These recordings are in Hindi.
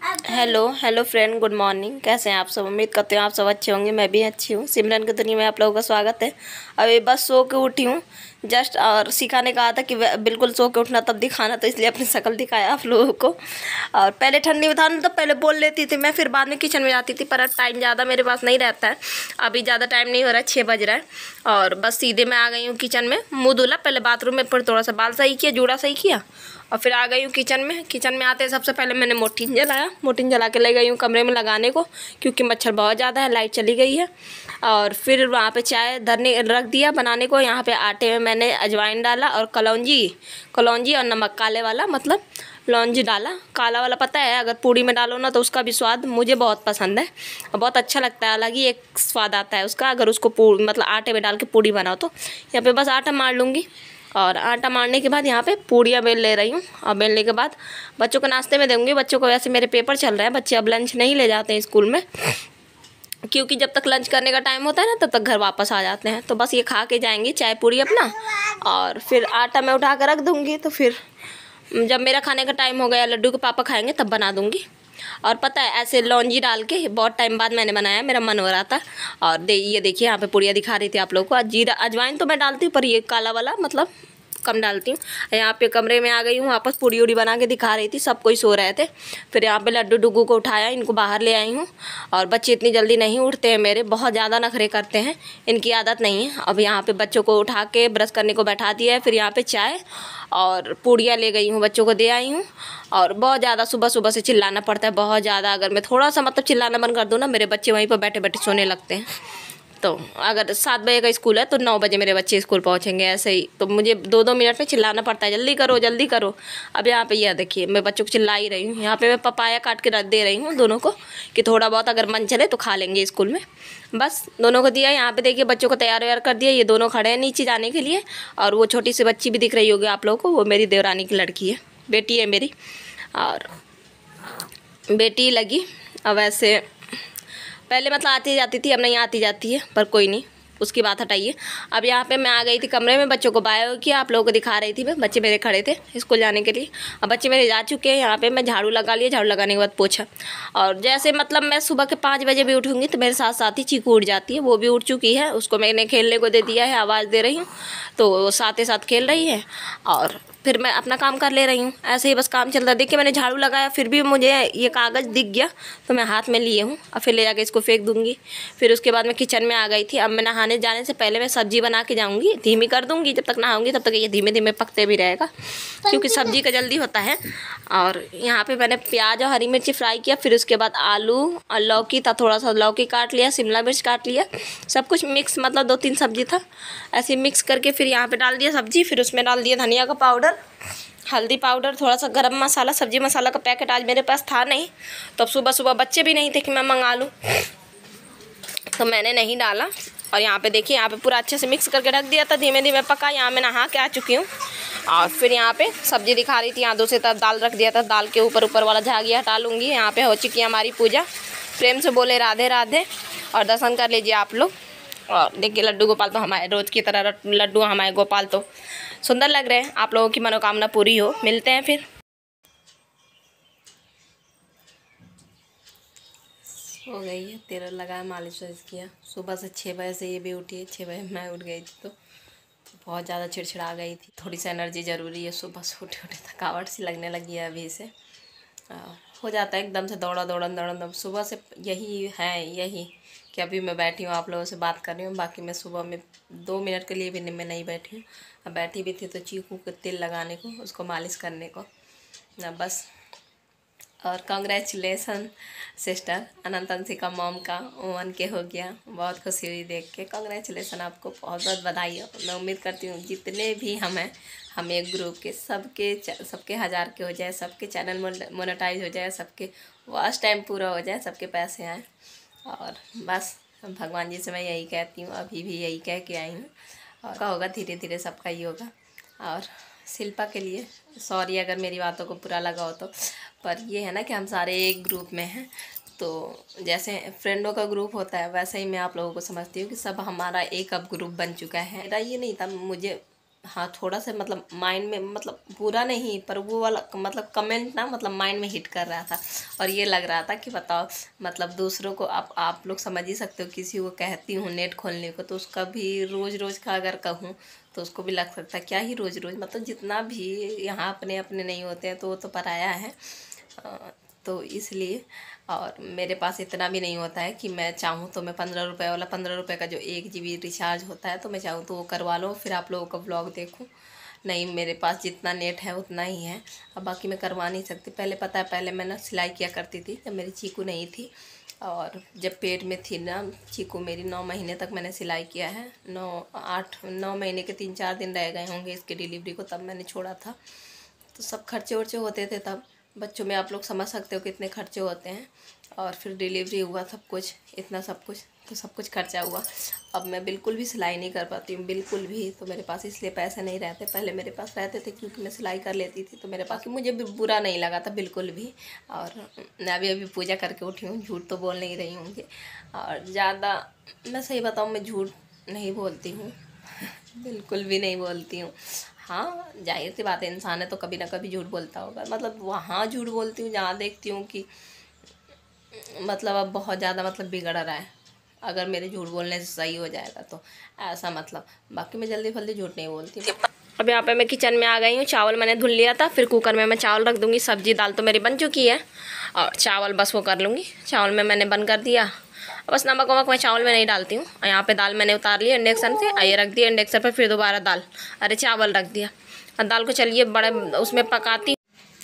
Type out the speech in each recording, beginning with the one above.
Hello hello friend, good morning. कैसे हैं आप सब? उम्मीद करते हैं आप सब अच्छे होंगे। मैं भी अच्छी हूँ। सिमरन की दुनिया में आप लोगों का स्वागत है। अभी बस सो के उठी हूँ जस्ट, और सिखाने कहा था कि बिल्कुल सो के उठना तब दिखाना, तो इसलिए अपनी शक्ल दिखाया आप लोगों को। और पहले ठंडी में था ना, तो पहले बोल लेती थी मैं, फिर बाद में किचन में जाती थी, पर अब टाइम ज़्यादा मेरे पास नहीं रहता है। अभी ज़्यादा टाइम नहीं हो रहा है, 6 बज रहा है और बस सीधे मैं आ गई हूँ किचन में। मुँह धुला, पहले बाथरूम में, फिर थोड़ा सा बाल सही किया, जूड़ा सही किया और फिर आ गई हूँ किचन में। किचन में आते सबसे पहले मैंने मोर्टीन जलाया। मोर्टीन जला के ले गई हूँ कमरे में लगाने को, क्योंकि मच्छर बहुत ज़्यादा है, लाइट चली गई है। और फिर वहाँ पे चाय धरने रख दिया बनाने को। यहाँ पे आटे में मैंने अजवाइन डाला और कलौंजी और नमक, काले वाला मतलब लौंजी डाला। काला वाला पता है, अगर पूड़ी में डालो ना तो उसका भी स्वाद मुझे बहुत पसंद है और बहुत अच्छा लगता है। अलग ही एक स्वाद आता है उसका अगर उसको मतलब आटे में डाल के पूड़ी बनाओ तो। यहाँ पे बस आटा मार लूँगी और आटा मारने के बाद यहाँ पे पूड़ियाँ बेल ले रही हूँ। और बेलने के बाद बच्चों को नाश्ते में दूँगी। बच्चों को वैसे मेरे पेपर चल रहे हैं, बच्चे अब लंच नहीं ले जाते हैं स्कूल में, क्योंकि जब तक लंच करने का टाइम होता है ना तब तक घर वापस आ जाते हैं। तो बस ये खा के जाएंगे चाय पूड़ी अपना, और फिर आटा मैं उठा कर रख दूँगी। तो फिर जब मेरा खाने का टाइम हो गया, लड्डू के पापा खाएंगे तब बना दूँगी। और पता है, ऐसे लौंजी डाल के बहुत टाइम बाद मैंने बनाया, मेरा मन हो रहा था। और ये देखिए यहाँ पे पूड़ियाँ दिखा रही थी आप लोगों को। जीरा अजवाइन तो मैं डालती हूँ, पर ये काला वाला मतलब कम डालती हूँ। यहाँ पे कमरे में आ गई हूँ वापस, पूड़ी उड़ी बना के दिखा रही थी, सब कोई सो रहे थे। फिर यहाँ पे लड्डू डुग्गू को उठाया, इनको बाहर ले आई हूँ। और बच्चे इतनी जल्दी नहीं उठते हैं मेरे, बहुत ज़्यादा नखरे करते हैं, इनकी आदत नहीं है। अब यहाँ पे बच्चों को उठा के ब्रश करने को बैठा दिया है। फिर यहाँ पे चाय और पूड़ियाँ ले गई हूँ, बच्चों को दे आई हूँ। और बहुत ज़्यादा सुबह सुबह से चिल्लाना पड़ता है, बहुत ज़्यादा। अगर मैं थोड़ा सा मतलब चिल्लाना बंद कर दूँ ना, मेरे बच्चे वहीं पर बैठे बैठे सोने लगते हैं। तो अगर 7 बजे का स्कूल है तो 9 बजे मेरे बच्चे स्कूल पहुंचेंगे, ऐसे ही। तो मुझे 2-2 मिनट में चिल्लाना पड़ता है, जल्दी करो जल्दी करो। अब यहाँ पे यह देखिए, मैं बच्चों को चिल्ला ही रही हूँ। यहाँ पे मैं पपाया काट के रख दे रही हूँ दोनों को, कि थोड़ा बहुत अगर मन चले तो खा लेंगे स्कूल में। बस दोनों को दिया। यहाँ पे देखिए बच्चों को तैयार व्यार कर दिया, ये दोनों खड़े हैं नीचे जाने के लिए। और वो छोटी सी बच्ची भी दिख रही होगी आप लोगों को, वो मेरी देवरानी की लड़की है, बेटी है मेरी। और बेटी लगी। अब ऐसे पहले मतलब आती जाती थी, अब नहीं आती जाती है, पर कोई नहीं, उसकी बात हटाइए। अब यहाँ पे मैं आ गई थी कमरे में, बच्चों को बायो किया, आप लोगों को दिखा रही थी मैं। बच्चे मेरे खड़े थे स्कूल जाने के लिए। अब बच्चे मेरे जा चुके हैं। यहाँ पे मैं झाड़ू लगा लिया, झाड़ू लगाने के बाद पोछा। और जैसे मतलब मैं सुबह के 5 बजे भी उठूँगी तो मेरे साथ साथ ही चीकू उठ जाती है, वो भी उठ चुकी है। उसको मैंने खेलने को दे दिया है, आवाज़ दे रही हूँ तो वो साथ ही साथ खेल रही है। और फिर मैं अपना काम कर ले रही हूँ, ऐसे ही बस काम चल रहा है। देखिए मैंने झाड़ू लगाया, फिर भी मुझे ये कागज़ दिख गया तो मैं हाथ में लिए हूँ, और फिर ले जाके इसको फेंक दूँगी। फिर उसके बाद मैं किचन में आ गई थी। अब मैं नहाने जाने से पहले मैं सब्ज़ी बना के जाऊँगी, धीमी कर दूँगी। जब तक नहाऊँगी तब तक ये धीमे धीमे पकते भी रहेगा, क्योंकि सब्ज़ी का जल्दी होता है। और यहाँ पे मैंने प्याज और हरी मिर्ची फ्राई किया। फिर उसके बाद आलू और लौकी था, थोड़ा सा लौकी काट लिया, शिमला मिर्च काट लिया, सब कुछ मिक्स, मतलब 2-3 सब्ज़ी था, ऐसे मिक्स करके फिर यहाँ पे डाल दिया सब्ज़ी। फिर उसमें डाल दिया धनिया का पाउडर, हल्दी पाउडर, थोड़ा सा गरम मसाला। सब्ज़ी मसाला का पैकेट आज मेरे पास था नहीं, तो अब सुबह सुबह बच्चे भी नहीं थे कि मैं मंगा लूँ, तो मैंने नहीं डाला। और यहाँ पे देखिए, यहाँ पे पूरा अच्छे से मिक्स करके रख दिया था, धीमे धीमे पका। यहाँ मैं नहा के आ चुकी हूँ। और फिर यहाँ पे सब्ज़ी दिखा रही थी, यहाँ दूसरी तरफ दाल रख दिया था, दाल के ऊपर वाला झागिया हटा लूँगी। यहाँ पे हो चुकी है हमारी पूजा। प्रेम से बोले राधे राधे और दर्शन कर लीजिए आप लोग। और देखिए लड्डू गोपाल तो हमारे रोज़ की तरह, लड्डू हमारे गोपाल तो सुंदर लग रहे हैं। आप लोगों की मनोकामना पूरी हो। मिलते हैं फिर। हो गई है, तेल लगाया, मालिश वालिश किया। सुबह से 6 बजे से ये भी उठी है, 6 बजे मैं उठ गई थी तो बहुत ज़्यादा चिड़चिड़ा गई थी। थोड़ी सी एनर्जी ज़रूरी है, सुबह से उठे उठे थकावट सी लगने लगी है अभी से। हो जाता है एकदम से दौड़ा सुबह से। यही है, यही कि अभी मैं बैठी हूँ आप लोगों से बात कर रही हूँ। बाकी मैं सुबह में 2 मिनट के लिए भी मैं नहीं बैठी हूँ। अब बैठी भी थी तो चीकू को तेल लगाने को, उसको मालिश करने को ना, बस। और कांग्रेचुलेसन सिस्टर अनंत अंशिका मॉम का 1 के हो गया, बहुत खुशी हुई देख के। कांग्रेचुलेसन, आपको बहुत बहुत बधाई हो। मैं उम्मीद करती हूँ जितने भी हम एक ग्रुप के सबके 1000 के हो जाए, सबके चैनल मोनेटाइज हो जाए, सबके वॉच टाइम पूरा हो जाए, सबके पैसे आए। और बस भगवान जी से मैं यही कहती हूँ, अभी भी यही कह के आई हूँ। और का होगा, धीरे धीरे सबका ही होगा। और शिल्पा के लिए सॉरी अगर मेरी बातों को बुरा लगा हो तो, पर ये है ना कि हम सारे एक ग्रुप में हैं, तो जैसे फ्रेंडों का ग्रुप होता है वैसे ही मैं आप लोगों को समझती हूँ कि सब हमारा एक अब ग्रुप बन चुका है। मेरा ये नहीं था, मुझे हाँ थोड़ा सा मतलब माइंड में, मतलब बुरा नहीं पर वो वाला मतलब कमेंट ना मतलब माइंड में हिट कर रहा था। और ये लग रहा था कि बताओ मतलब दूसरों को आप लोग समझ ही सकते हो, किसी को कहती हूँ नेट खोलने को तो उसका भी रोज़ रोज़ का अगर कहूँ तो उसको भी लग सकता है क्या ही रोज़ रोज़, मतलब जितना भी यहाँ अपने अपने नहीं होते हैं तो वो तो पराया है। तो इसलिए और मेरे पास इतना भी नहीं होता है कि मैं चाहूँ तो मैं 15 रुपये वाला, 15 रुपये का जो 1 GB रिचार्ज होता है तो मैं चाहूँ तो वो करवा लो फिर आप लोगों का ब्लॉग देखूँ। नहीं, मेरे पास जितना नेट है उतना ही है। अब बाकी मैं करवा नहीं सकती। पहले पता है, पहले मैं ना सिलाई किया करती थी जब मेरी चीकू नहीं थी, और जब पेट में थी ना चीकू मेरी 9 महीने तक मैंने सिलाई किया है। 9 महीने के 3-4 दिन रह गए होंगे इसकी डिलीवरी को, तब मैंने छोड़ा था। तो सब खर्चे वर्चे होते थे तब, बच्चों में आप लोग समझ सकते हो कितने खर्चे होते हैं। और फिर डिलीवरी हुआ, सब कुछ इतना सब कुछ, तो सब कुछ खर्चा हुआ। अब मैं बिल्कुल भी सिलाई नहीं कर पाती हूँ, बिल्कुल भी। तो मेरे पास इसलिए पैसे नहीं रहते, पहले मेरे पास रहते थे क्योंकि मैं सिलाई कर लेती थी तो मेरे पास, कि मुझे भी बुरा नहीं लगा था बिल्कुल भी। और मैं अभी पूजा करके उठी हूँ, झूठ तो बोल नहीं रही हूँ। और ज़्यादा मैं सही बताऊँ, मैं झूठ नहीं बोलती हूँ बिल्कुल भी नहीं बोलती हूँ। हाँ जाहिर सी बात है, इंसान है तो कभी ना कभी झूठ बोलता होगा। मतलब वहाँ झूठ बोलती हूँ जहाँ देखती हूँ कि मतलब अब बहुत ज़्यादा मतलब बिगड़ रहा है, अगर मेरे झूठ बोलने से सही हो जाएगा तो ऐसा मतलब। बाकी मैं जल्दी फल्दी झूठ नहीं बोलती हूँ। अब यहाँ पे मैं किचन में आ गई हूँ। चावल मैंने धुल लिया था, फिर कुकर में मैं चावल रख दूँगी। सब्जी दाल तो मेरी बन चुकी है और चावल बस वो कर लूँगी। चावल में मैंने बंद कर दिया, बस नमक वमक मैं चावल में नहीं डालती हूँ। और यहाँ पे दाल मैंने उतार लिया इंडक्शन से, ये रख दिया इंडक्शन पर, फिर दोबारा चावल रख दिया। और दाल को चलिए बड़े उसमें पकाती।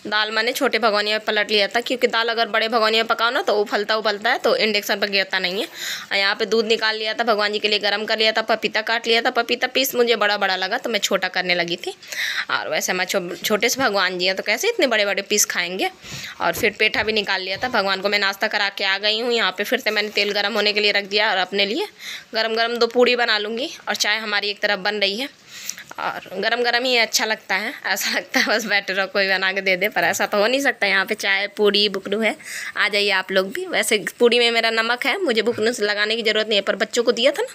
दाल मैंने छोटे भगोनी में पलट लिया था, क्योंकि दाल अगर बड़े भगोनी में पकाओ ना तो उफलता है, तो इंडक्शन पर गिरता नहीं है। और यहाँ पे दूध निकाल लिया था, भगवान जी के लिए गर्म कर लिया था। पपीता काट लिया था, पपीता पीस मुझे बड़ा बड़ा लगा तो मैं छोटा करने लगी थी। और वैसे मैं छोटे से भगवान जी हैं तो कैसे इतने बड़े बड़े पीस खाएंगे। और फिर पेठा भी निकाल लिया था। भगवान को मैं नाश्ता करा के आ गई हूँ। यहाँ पर फिर से मैंने तेल गर्म होने के लिए रख दिया और अपने लिए गरम गरम 2 पूड़ी बना लूँगी। और चाय हमारी एक तरफ बन रही है, और गरम गरम ही अच्छा लगता है। ऐसा लगता है बस बैटर कोई बना के दे दे, पर ऐसा तो हो नहीं सकता। यहाँ पे चाय पूड़ी बुकनू है, आ जाइए आप लोग भी। वैसे पूड़ी में मेरा नमक है, मुझे बुकनू से लगाने की ज़रूरत नहीं है, पर बच्चों को दिया था ना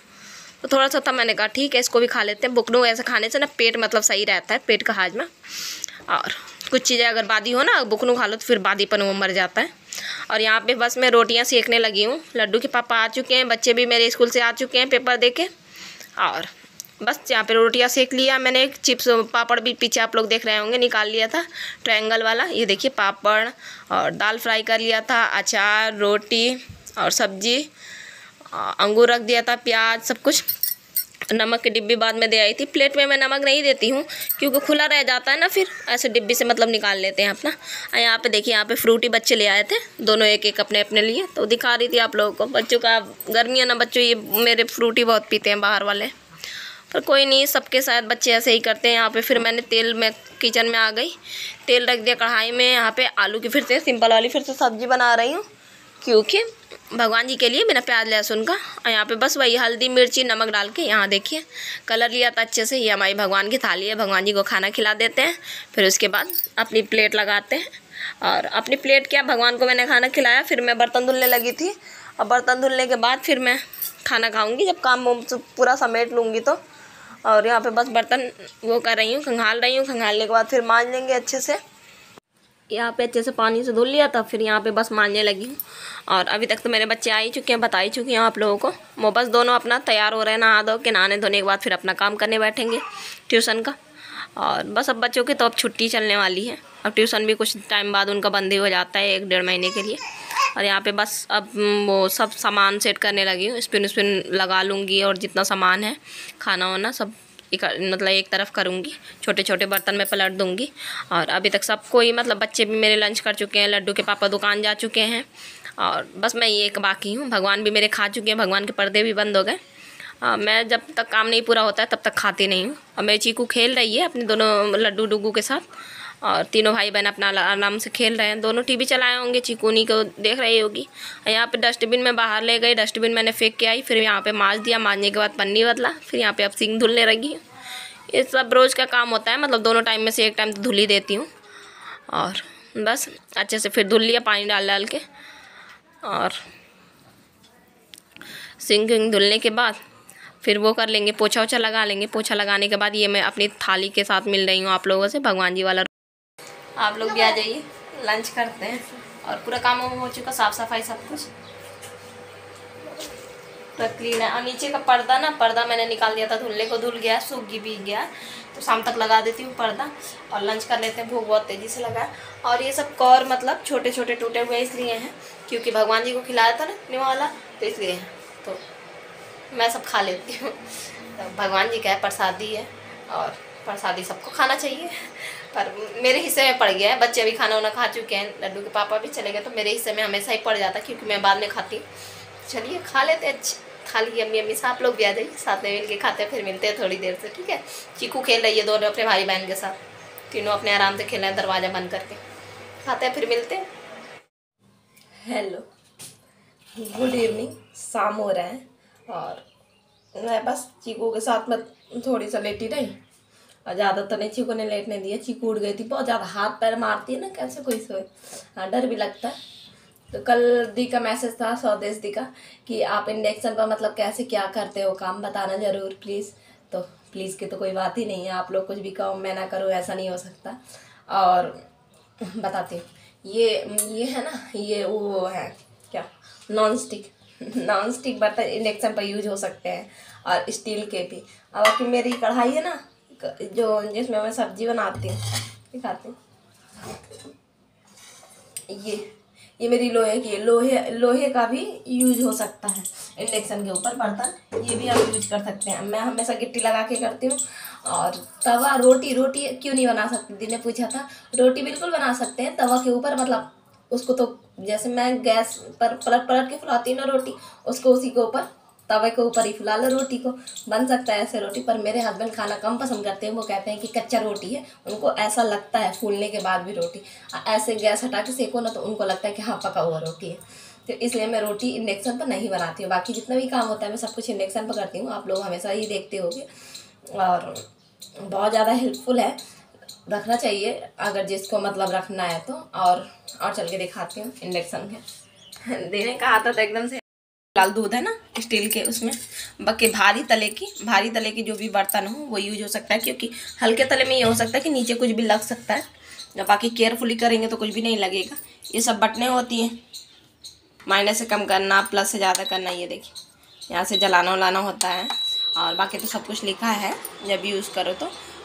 तो थोड़ा सा था, मैंने कहा ठीक है इसको भी खा लेते हैं। बुकनू ऐसे खाने से ना पेट मतलब सही रहता है, पेट का हाजमा। और कुछ चीज़ें अगर बादी हो ना, बुकनू खा लो तो फिर बादीपन वो मर जाता है। और यहाँ पे बस मैं रोटियाँ सेकने लगी हूँ। लड्डू के पापा आ चुके हैं, बच्चे भी मेरे स्कूल से आ चुके हैं पेपर दे के। और बस यहाँ पे रोटियाँ सेक लिया मैंने। एक चिप्स पापड़ भी पीछे आप लोग देख रहे होंगे निकाल लिया था, ट्रायंगल वाला, ये देखिए पापड़। और दाल फ्राई कर लिया था, अचार, रोटी और सब्जी, अंगूर रख दिया था, प्याज, सब कुछ। नमक की डिब्बी बाद में दे आई थी। प्लेट में मैं नमक नहीं देती हूँ क्योंकि खुला रह जाता है ना, फिर ऐसे डिब्बी से मतलब निकाल लेते हैं अपना। यहाँ पे देखिए, यहाँ पे फ्रूटी बच्चे ले आए थे, दोनों एक एक अपने अपने लिए। तो दिखा रही थी आप लोगों को बच्चों का। गर्मी है ना, बच्चों ये मेरे फ्रूटी बहुत पीते हैं बाहर वाले, पर कोई नहीं, सबके साथ बच्चे ऐसे ही करते हैं। यहाँ पे फिर मैंने तेल में किचन में आ गई, तेल रख दिया कढ़ाई में। यहाँ पे आलू की फिर से सिंपल वाली फिर से सब्जी बना रही हूँ, क्योंकि भगवान जी के लिए बिना प्याज लहसुन का। और यहाँ पे बस वही हल्दी मिर्ची नमक डाल के, यहाँ देखिए कलर लिया था अच्छे से। ये हमारी भगवान की थाली है, भगवान जी को खाना खिला देते हैं। फिर उसके बाद अपनी प्लेट लगाते हैं। और अपनी प्लेट क्या, भगवान को मैंने खाना खिलाया, फिर मैं बर्तन धुलने लगी थी। और बर्तन धुलने के बाद फिर मैं खाना खाऊँगी, जब काम पूरा समेट लूँगी तो। और यहाँ पे बस बर्तन वो कर रही हूँ, खंगाल रही हूँ। खंगालने के बाद फिर मांज लेंगे अच्छे से। यहाँ पे अच्छे से पानी से धुल लिया था, फिर यहाँ पे बस मांजने लगी हूँ। और अभी तक तो मेरे बच्चे आ ही चुके हैं, बता ही चुकी हूँ आप लोगों को। वो बस दोनों अपना तैयार हो रहे हैं, नहा धो के। नहाने धोने के बाद फिर अपना काम करने बैठेंगे ट्यूशन का। और बस अब बच्चों की तो अब छुट्टी चलने वाली है। अब ट्यूशन भी कुछ टाइम बाद उनका बंद ही हो जाता है, 1-1.5 महीने के लिए। और यहाँ पे बस अब वो सब सामान सेट करने लगी हूँ। स्पिन लगा लूँगी, और जितना सामान है खाना वाना सब मतलब एक तरफ करूँगी, छोटे छोटे बर्तन में पलट दूँगी। और अभी तक सब कोई मतलब बच्चे भी मेरे लंच कर चुके हैं, लड्डू के पापा दुकान जा चुके हैं, और बस मैं ये एक बाकी हूँ। भगवान भी मेरे खा चुके हैं, भगवान के पर्दे भी बंद हो गए। मैं जब तक काम नहीं पूरा होता है तब तक खाती नहीं हूँ। और मेरी चीकू खेल रही है अपने दोनों लड्डू डुग्गू के साथ, और तीनों भाई बहन अपना आराम से खेल रहे हैं। दोनों टीवी चलाए होंगे, चीकू उन्हीं को देख रही होगी। और यहाँ पे डस्टबिन में बाहर ले गई, डस्टबिन मैंने फेंक के आई, फिर यहाँ पे मांज दिया, मांजने के बाद पन्नी बदला, फिर यहाँ पे अब सिंक धुलने लगी। ये सब रोज़ का काम होता है, मतलब दोनों टाइम में से एक टाइम तो धुल ही देती हूँ। और बस अच्छे से फिर धुल लिया पानी डाल डाल के। और सिंक धुलने के बाद फिर वो कर लेंगे, पोछा वोछा लगा लेंगे। पोछा लगाने के बाद ये मैं अपनी थाली के साथ मिल रही हूँ आप लोगों से, भगवान जी वाला। आप लोग भी आ जाइए, लंच करते हैं। और पूरा काम हो चुका, साफ़ सफाई सब कुछ पूरा क्लीन है। और नीचे का पर्दा ना, पर्दा मैंने निकाल दिया था धुलने को, धुल गया, सूख भी गया, तो शाम तक लगा देती हूँ पर्दा। और लंच कर लेते हैं, भूख बहुत तेज़ी से लगा है। और ये सब कौर मतलब छोटे छोटे टूटे हुए इसलिए हैं क्योंकि भगवान जी को खिलाया था ना निवाला, तो इसलिए है। तो मैं सब खा लेती हूँ। तो भगवान जी का है, प्रसादी है, और प्रसादी सबको खाना चाहिए। पर मेरे हिस्से में पड़ गया है, बच्चे अभी खाना वाना खा चुके हैं, लड्डू के पापा भी चले गए, तो मेरे हिस्से में हमेशा ही पड़ जाता क्योंकि मैं बाद में खाती। चलिए खा लेते हैं, थाली अम्मी अम्मी से आप लोग भी आ जाइए, साथ में मिल के खाते हैं, फिर मिलते हैं थोड़ी देर से, ठीक है। चीकू खेल रही है दोनों अपने भाई बहन के साथ, तीनों अपने आराम से खेल रहे हैं दरवाज़ा बंद करके। खाते हैं फिर मिलते हैं। हेलो, गुड इवनिंग, शाम हो रहा है और मैं बस चीकू के साथ में थोड़ी सा लेटी रही, और ज़्यादा तो नहीं चीकू ने लेटने दिया। चीकू उड़ गई थी, बहुत ज़्यादा हाथ पैर मारती है ना, कैसे कोई सोए, डर भी लगता है। तो कल दी का मैसेज था, स्वदेश दी का, कि आप इंडक्शन पर मतलब कैसे क्या करते हो काम, बताना ज़रूर प्लीज़। तो प्लीज़ की तो कोई बात ही नहीं है, आप लोग कुछ भी कहो मैं ना करूँ ऐसा नहीं हो सकता। और बताती हूँ, ये है ना, ये वो है क्या, नॉन स्टिक बर्तन इंडक्शन पर यूज हो सकते हैं, और स्टील के भी। और बाकी मेरी कढ़ाई है ना, जो जिसमें मैं सब्जी बनाती हूँ, दिखाती हूँ, ये मेरी लोहे की, लोहे का भी यूज हो सकता है इंडक्शन के ऊपर बर्तन, ये भी हम यूज कर सकते हैं। मैं हमेशा गिट्टी लगा के करती हूँ। और तवा, रोटी क्यों नहीं बना सकती, दी ने पूछा था। रोटी बिल्कुल बना सकते हैं तवा के ऊपर, मतलब उसको तो जैसे मैं गैस पर पलट के फुलाती हूँ ना रोटी, उसको उसी के ऊपर तवे के ऊपर ही फुला लो रोटी को, बन सकता है ऐसे रोटी। पर मेरे हस्बैंड खाना कम पसंद करते हैं, वो कहते हैं कि कच्चा रोटी है, उनको ऐसा लगता है फूलने के बाद भी रोटी, ऐसे गैस हटा के सेको ना तो उनको लगता है कि हाँ पका हुआ रोटी है। तो इसलिए मैं रोटी इंडक्शन पर नहीं बनाती हूँ। बाकी जितना भी काम होता है मैं सब कुछ इंडक्शन पर करती हूँ, आप लोग हमेशा ही देखते होंगे। और बहुत ज़्यादा हेल्पफुल है, रखना चाहिए अगर जिसको मतलब रखना है तो। और चल के दिखाती हूँ इंडक्शन के। देने कहा था तो एकदम से लाल दूध है ना स्टील के, उसमें बाकी भारी तले की जो भी बर्तन हो वो यूज हो सकता है, क्योंकि हल्के तले में ये हो सकता है कि नीचे कुछ भी लग सकता है, जब बाकी केयरफुली करेंगे तो कुछ भी नहीं लगेगा। ये सब बटनें होती हैं, माइनस से कम करना, प्लस से ज़्यादा करना, ये देखिए यहाँ से जलाना उलाना होता है। और बाकी तो सब कुछ लिखा है जब यूज़ करो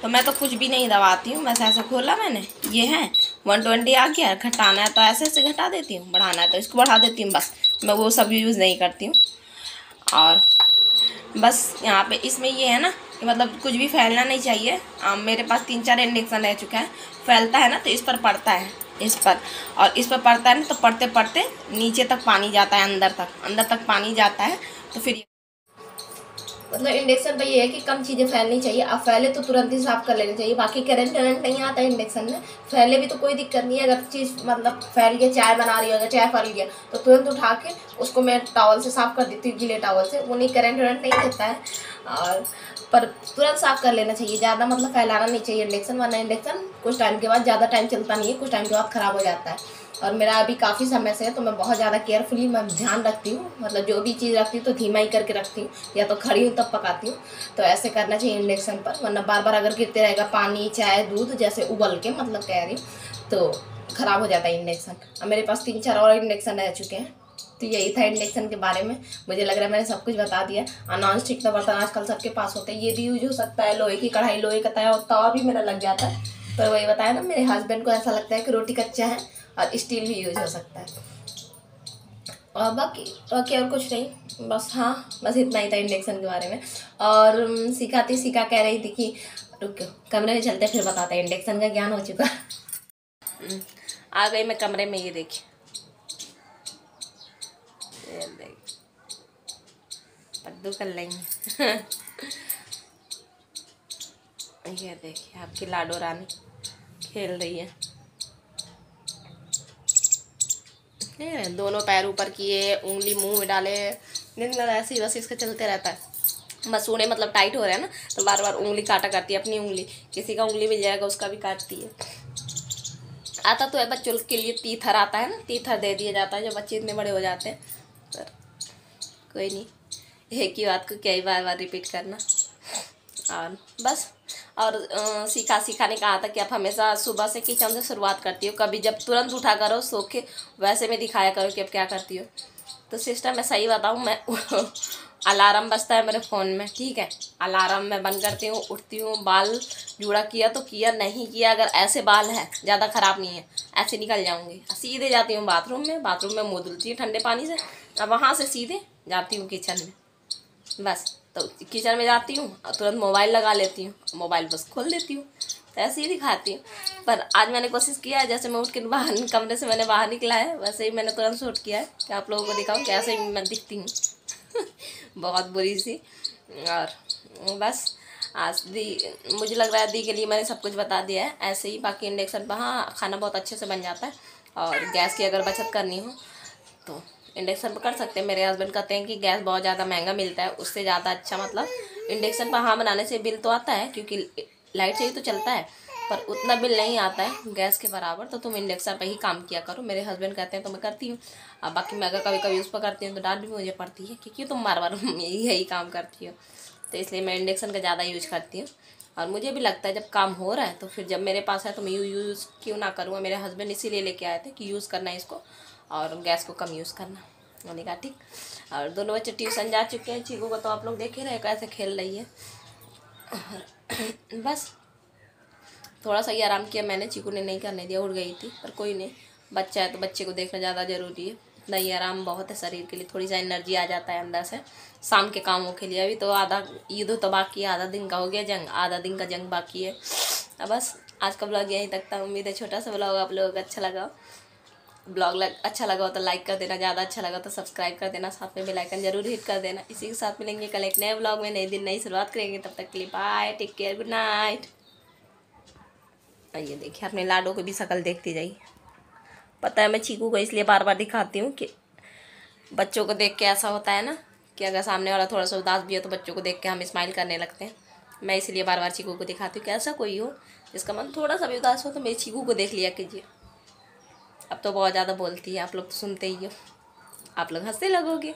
तो मैं तो कुछ भी नहीं दबाती हूँ, बस ऐसा खोला मैंने, ये है 120 आ गया, घटाना है तो ऐसे घटा देती हूँ, बढ़ाना है तो इसको बढ़ा देती हूँ, बस मैं वो सब यूज़ नहीं करती हूँ। और बस यहाँ पे इसमें ये है ना कि मतलब कुछ भी फैलना नहीं चाहिए। मेरे पास 3-4 इंडक्शन रह चुका है, फैलता है ना तो इस पर पड़ता है, इस पर, और इस पर पड़ता है ना तो पड़ते पड़ते नीचे तक पानी जाता है, अंदर तक पानी जाता है। तो फिर मतलब इंडक्शन पे ये है कि कम चीज़ें फैलनी चाहिए, अब फैले तो तुरंत ही साफ़ कर लेनी चाहिए। बाकी करंट नहीं आता है इंडक्शन में, फैले भी तो कोई दिक्कत नहीं है। अगर चीज़ मतलब फैल गया, चाय बना रही हो, अगर चाय फैल गया तो तुरंत उठा के उसको मैं टॉवल से साफ़ कर देती हूँ, गीले टॉवल से, वो नहीं करंट नहीं देता है। और पर तुरंत साफ़ कर लेना चाहिए, ज़्यादा मतलब फैलाना नहीं चाहिए इंडक्शन, वरना इंडक्शन कुछ टाइम के बाद, ज़्यादा टाइम चलता नहीं है, कुछ टाइम के बाद ख़राब हो जाता है। और मेरा अभी काफ़ी समय से है तो मैं बहुत ज़्यादा केयरफुली मैं ध्यान रखती हूँ, मतलब जो भी चीज़ रखती हूँ तो धीमा ही करके रखती हूँ, या तो खड़ी हूँ तब पकाती हूँ। तो ऐसे करना चाहिए इंडक्शन पर, वरना बार बार अगर गिरते रहेगा पानी, चाय, दूध जैसे उबल के, मतलब कह रही हूँ, तो ख़राब हो जाता है इंडक्शन। अब मेरे पास 3-4 और इंडक्शन रह चुके हैं। तो यही था इंडक्शन के बारे में, मुझे लग रहा है मैंने सब कुछ बता दिया। नॉन स्टिक का बर्तन आजकल सबके पास होते हैं, ये भी यूज हो सकता है, लोहे की कढ़ाई, लोहे का तवा भी मेरा लग जाता है। पर वही बताया ना, मेरे हस्बैंड को ऐसा लगता है कि रोटी कच्चा है, और स्टील भी यूज हो सकता है। और बाकी और कुछ नहीं, बस हाँ बस इतना ही था इंडक्शन के बारे में। और सीखा कह रही थी कि रुको कमरे में चलते फिर बताते हैं, इंडक्शन का ज्ञान हो चुका। आ गई मैं कमरे में, ये देखिए पद्दू कर लेंगे। ये देखिए आपकी लाडो रानी खेल रही है, दोनों पैर ऊपर किए, उंगली मुंह में डाले, दिन भर ऐसे ही बस इसका चलते रहता है। मसूड़े मतलब टाइट हो रहे हैं ना तो बार बार उंगली काटा करती है, अपनी उंगली, किसी का उंगली मिल जाएगा उसका भी काटती है। आता तो है बच्चों के लिए, तीथर आता है ना, तीथर दे दिया जाता है जब बच्चे इतने बड़े हो जाते हैं। पर कोई नहीं, एक ही बात को क्या ही बार बार रिपीट करना। और बस, और सिखाने कहा था कि आप हमेशा सुबह से किचन से शुरुआत करती हो, कभी जब तुरंत उठा करो सो के वैसे में दिखाया करो कि अब क्या करती हो। तो सिस्टर मैं सही बताऊँ, मैं अलार्म बजता है मेरे फ़ोन में, ठीक है, अलार्म मैं बंद करती हूँ, उठती हूँ, बाल जूड़ा किया तो किया, नहीं किया, अगर ऐसे बाल है ज़्यादा ख़राब नहीं है, ऐसे निकल जाऊँगी, सीधे जाती हूँ बाथरूम में मुँह धुलती हूँ ठंडे पानी से, और वहाँ से सीधे जाती हूँ किचन में। बस, तो किचन में जाती हूँ और तुरंत मोबाइल लगा लेती हूँ, मोबाइल बस खोल देती हूँ, तो ऐसे ही दिखाती हूँ। पर आज मैंने कोशिश किया है, जैसे मैं उठ के बाहर कमरे से मैंने बाहर निकला है वैसे ही मैंने तुरंत शूट किया है कि आप लोगों को दिखाऊँ कैसे ही मैं दिखती हूँ। बहुत बुरी सी। और बस आज दी, मुझे लग रहा है दी के लिए मैंने सब कुछ बता दिया है। ऐसे ही बाकी इंडक्शन पर हाँ खाना बहुत अच्छे से बन जाता है, और गैस की अगर बचत करनी हो तो इंडक्शन पर कर सकते हैं। मेरे हस्बैंड कहते हैं कि गैस बहुत ज़्यादा महंगा मिलता है, उससे ज़्यादा अच्छा मतलब इंडक्शन पर हाँ बनाने से बिल तो आता है क्योंकि लाइट से ही तो चलता है, पर उतना बिल नहीं आता है गैस के बराबर, तो तुम इंडक्शन पर ही काम किया करो। मेरे हस्बैंड कहते हैं तो मैं करती हूँ। अब बाकी मैं अगर कभी कभी उस पर करती हूँ तो डांट भी मुझे पड़ती है क्योंकि तुम बार बार यही काम करती हो, तो इसलिए मैं इंडक्शन का ज़्यादा यूज करती हूँ। और मुझे भी लगता है जब काम हो रहा है तो फिर जब मेरे पास है तो मैं यूज़ क्यों ना करूँगा। मेरे हस्बैंड इसीलिए लेके आए थे कि यूज़ करना है इसको और गैस को कम यूज़ करना। मैंने कहा ठीक। और दोनों बच्चे ट्यूशन जा चुके हैं, चीकू को तो आप लोग देख ही रहे कैसे खेल रही है। बस थोड़ा सा ही आराम किया मैंने, चीकू ने नहीं करने दिया, उड़ गई थी, पर कोई नहीं, बच्चा है तो बच्चे को देखना ज़्यादा ज़रूरी है। इतना ही आराम बहुत है शरीर के लिए, थोड़ी सा एनर्जी आ जाता है अंदर से शाम के कामों के लिए। अभी तो आधा ईद तो बाकी है, आधा दिन का हो गया जंग, आधा दिन का जंग बाकी है। अब बस आज का ब्लॉग यहीं तक था। उम्मीद है छोटा सा ब्लॉग आप लोगों को अच्छा लगा। अच्छा लगा हो तो लाइक कर देना, ज़्यादा अच्छा लगा तो सब्सक्राइब कर देना, साथ में बेल आइकन जरूर हिट कर देना। इसी के साथ मिलेंगे कल एक नए ब्लॉग में, नए दिन नई शुरुआत करेंगे। तब तक के लिए bye, take care, good night. ये देखिए अपने लाडो को भी शक्ल देखती जाइए। पता है मैं चीकू को इसलिए बार बार दिखाती हूँ कि बच्चों को देख के ऐसा होता है ना कि अगर सामने वाला थोड़ा सा उदास भी हो तो बच्चों को देख के हम स्माइल करने लगते हैं। मैं इसलिए बार बार चीकू को दिखाती हूँ कि ऐसा कोई हो जिसका मन थोड़ा सा भी उदास हो तो मेरे चीकू को देख लिया कीजिए। अब तो बहुत ज़्यादा बोलती है, आप लोग तो सुनते ही हो, आप लोग हंसते लगोगे।